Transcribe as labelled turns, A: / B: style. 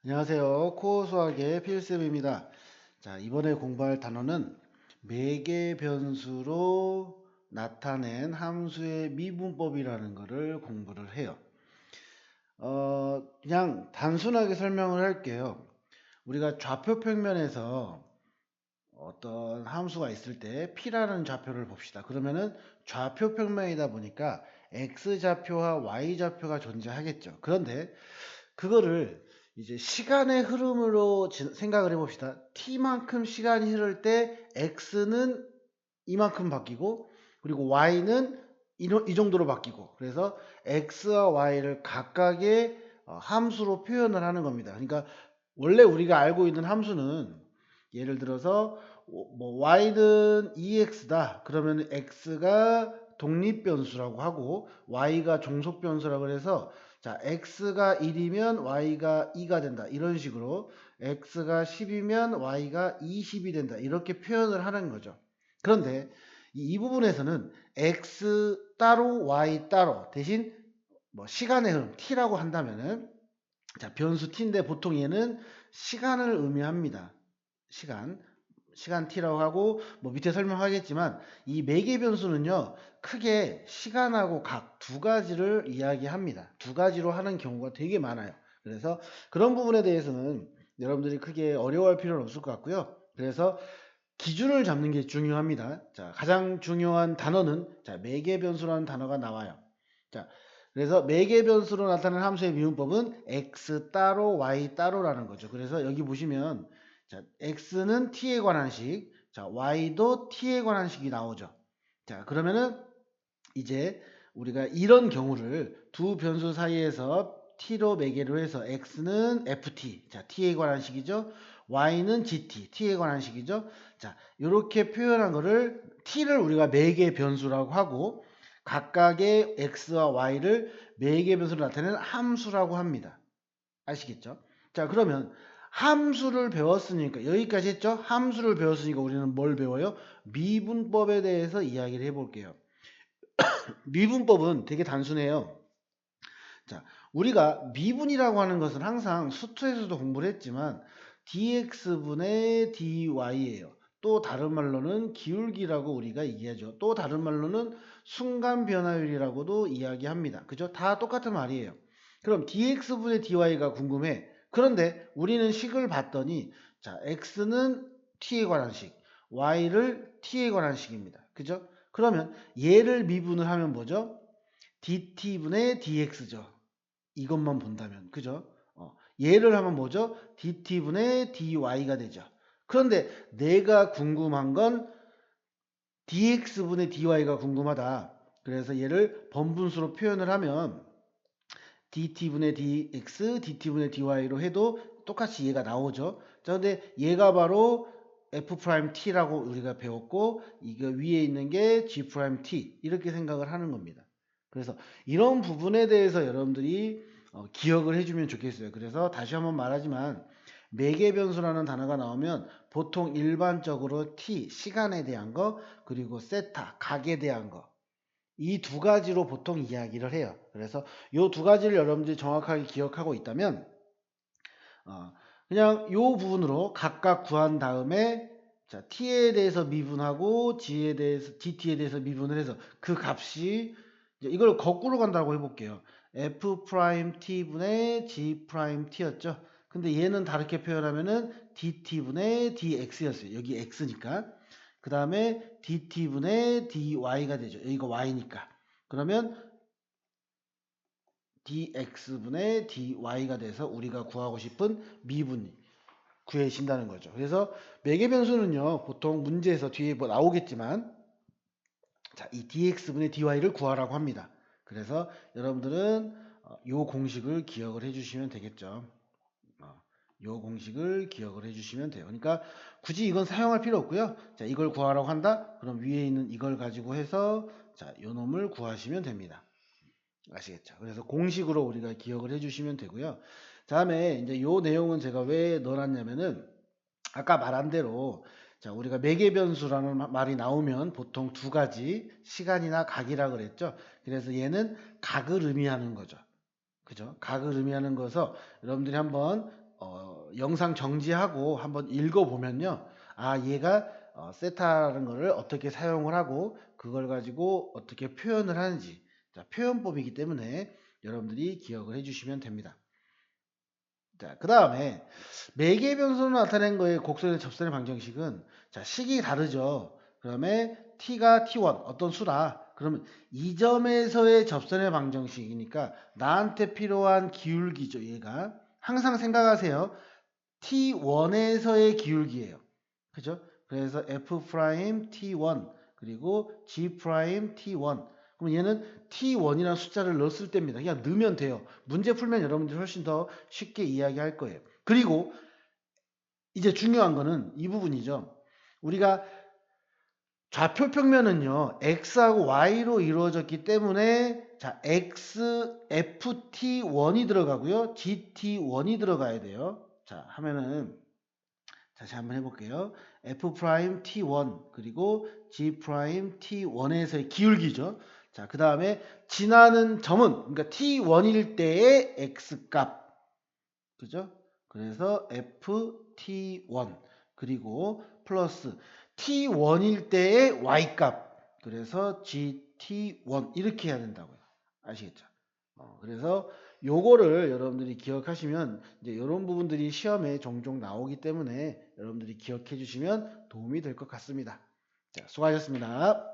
A: 안녕하세요. 코어 수학의 필쌤입니다. 자, 이번에 공부할 단어는 매개 변수로 나타낸 함수의 미분법이라는 것을 공부를 해요. 그냥 단순하게 설명을 할게요. 우리가 좌표 평면에서 어떤 함수가 있을 때 P라는 좌표를 봅시다. 그러면은 좌표 평면이다 보니까 X좌표와 Y좌표가 존재하겠죠. 그런데 그거를 이제 시간의 흐름으로 생각을 해봅시다. t만큼 시간이 흐를 때 x는 이만큼 바뀌고 그리고 y는 이 정도로 바뀌고 그래서 x와 y를 각각의 함수로 표현을 하는 겁니다. 그러니까 원래 우리가 알고 있는 함수는 예를 들어서 뭐 y는 2x다. 그러면 x가 독립변수라고 하고 y가 종속변수라고 해서 자, x가 1이면 y가 2가 된다. 이런 식으로 x가 10이면 y가 20이 된다. 이렇게 표현을 하는 거죠. 그런데 이 부분에서는 x 따로 y 따로 대신 뭐 시간의 흐름 t라고 한다면은 자, 변수 t인데 보통 얘는 시간을 의미합니다. 시간 t라고 하고 뭐 밑에 설명하겠지만 이 매개 변수는요 크게 시간하고 각 두 가지를 이야기합니다. 두 가지로 하는 경우가 되게 많아요. 그래서 그런 부분에 대해서는 여러분들이 크게 어려워할 필요는 없을 것 같고요. 그래서 기준을 잡는 게 중요합니다. 자, 가장 중요한 단어는 자, 매개 변수라는 단어가 나와요. 자, 그래서 매개 변수로 나타나는 함수의 미분법은 x 따로 y 따로라는 거죠. 그래서 여기 보시면 자, x는 t에 관한 식, 자, y도 t에 관한 식이 나오죠. 자, 그러면은 이제 우리가 이런 경우를 두 변수 사이에서 t로 매개로 해서 x는 ft, 자, t에 관한 식이죠. y는 gt, t에 관한 식이죠. 자, 이렇게 표현한 거를 t를 우리가 매개 변수라고 하고 각각의 x와 y를 매개 변수로 나타내는 함수라고 합니다. 아시겠죠? 자, 그러면 함수를 배웠으니까 여기까지 했죠? 함수를 배웠으니까 우리는 뭘 배워요? 미분법에 대해서 이야기를 해볼게요. 미분법은 되게 단순해요. 자, 우리가 미분이라고 하는 것은 항상 수투에서도 공부를 했지만 dx분의 dy예요. 또 다른 말로는 기울기라고 우리가 얘기하죠. 또 다른 말로는 순간 변화율이라고도 이야기합니다. 그죠? 다 똑같은 말이에요. 그럼 dx분의 dy가 궁금해. 그런데 우리는 식을 봤더니 자, x는 t에 관한 식, y를 t에 관한 식입니다. 그죠? 그러면 얘를 미분을 하면 뭐죠? dt분의 dx죠. 이것만 본다면 그죠? 얘를 하면 뭐죠? dt분의 dy가 되죠. 그런데 내가 궁금한 건 dx분의 dy가 궁금하다. 그래서 얘를 번분수로 표현을 하면 dt분의 dx, dt분의 dy로 해도 똑같이 얘가 나오죠. 자, 근데 얘가 바로 f't라고 우리가 배웠고 이거 위에 있는 게 g't 이렇게 생각을 하는 겁니다. 그래서 이런 부분에 대해서 여러분들이 기억을 해주면 좋겠어요. 그래서 다시 한번 말하지만 매개 변수라는 단어가 나오면 보통 일반적으로 t 시간에 대한 거 그리고 세타 각에 대한 거 이 두 가지로 보통 이야기를 해요. 그래서 이 두 가지를 여러분들이 정확하게 기억하고 있다면 어, 그냥 이 부분으로 각각 구한 다음에 자, t에 대해서 미분하고 g에 대해서 dt에 대해서 미분을 해서 그 값이 이걸 거꾸로 간다고 해볼게요. f't분의 g't였죠. 근데 얘는 다르게 표현하면은 dt분의 dx였어요. 여기 x니까. 그 다음에 dt분의 dy가 되죠. 여기가 y니까. 그러면 dx분의 dy가 돼서 우리가 구하고 싶은 미분이 구해진다는 거죠. 그래서 매개변수는요, 보통 문제에서 뒤에 뭐 나오겠지만, 자, 이 dx분의 dy를 구하라고 합니다. 그래서 여러분들은 이 공식을 기억을 해주시면 되겠죠. 요 공식을 기억을 해주시면 돼요. 그러니까 굳이 이건 사용할 필요 없고요. 자, 이걸 구하라고 한다? 그럼 위에 있는 이걸 가지고 해서 자, 요 놈을 구하시면 됩니다. 아시겠죠? 그래서 공식으로 우리가 기억을 해주시면 되고요. 다음에 이제 요 내용은 제가 왜 넣어놨냐면은 아까 말한 대로 자, 우리가 매개변수라는 말이 나오면 보통 두 가지 시간이나 각이라 그랬죠. 그래서 얘는 각을 의미하는 거죠. 그죠? 각을 의미하는 거서 여러분들이 한번 영상 정지하고 한번 읽어보면요. 아, 얘가 세타라는 거를 어떻게 사용을 하고 그걸 가지고 어떻게 표현을 하는지, 자, 표현법이기 때문에 여러분들이 기억을 해주시면 됩니다. 자, 그 다음에 매개 변수로 나타낸 거의 곡선의 접선의 방정식은, 자, 식이 다르죠. 그다음에 t가 t1 어떤 수다. 그러면 이 점에서의 접선의 방정식이니까 나한테 필요한 기울기죠. 얘가 항상 생각하세요. t1에서의 기울기예요. 그죠? 그래서 f 프라임 t1 그리고 g 프라임 t1. 그럼 얘는 t1이라는 숫자를 넣었을 때입니다. 그냥 넣으면 돼요. 문제 풀면 여러분들이 훨씬 더 쉽게 이야기할 거예요. 그리고 이제 중요한 거는 이 부분이죠. 우리가 좌표 평면은요, x하고 y로 이루어졌기 때문에, 자, x, ft1이 들어가고요, gt1이 들어가야 돼요. 자, 하면은 다시 한번 해볼게요. f 프라임 t1 그리고 g 프라임 t1에서의 기울기죠. 자, 그 다음에 지나는 점은, 그러니까 t1일 때의 x 값, 그죠? 그래서 ft1 그리고 플러스 t1일 때의 y 값, 그래서 gt1 이렇게 해야 된다고요. 아시겠죠? 그래서 요거를 여러분들이 기억하시면 이제 이런 부분들이 시험에 종종 나오기 때문에 여러분들이 기억해 주시면 도움이 될 것 같습니다. 자, 수고하셨습니다.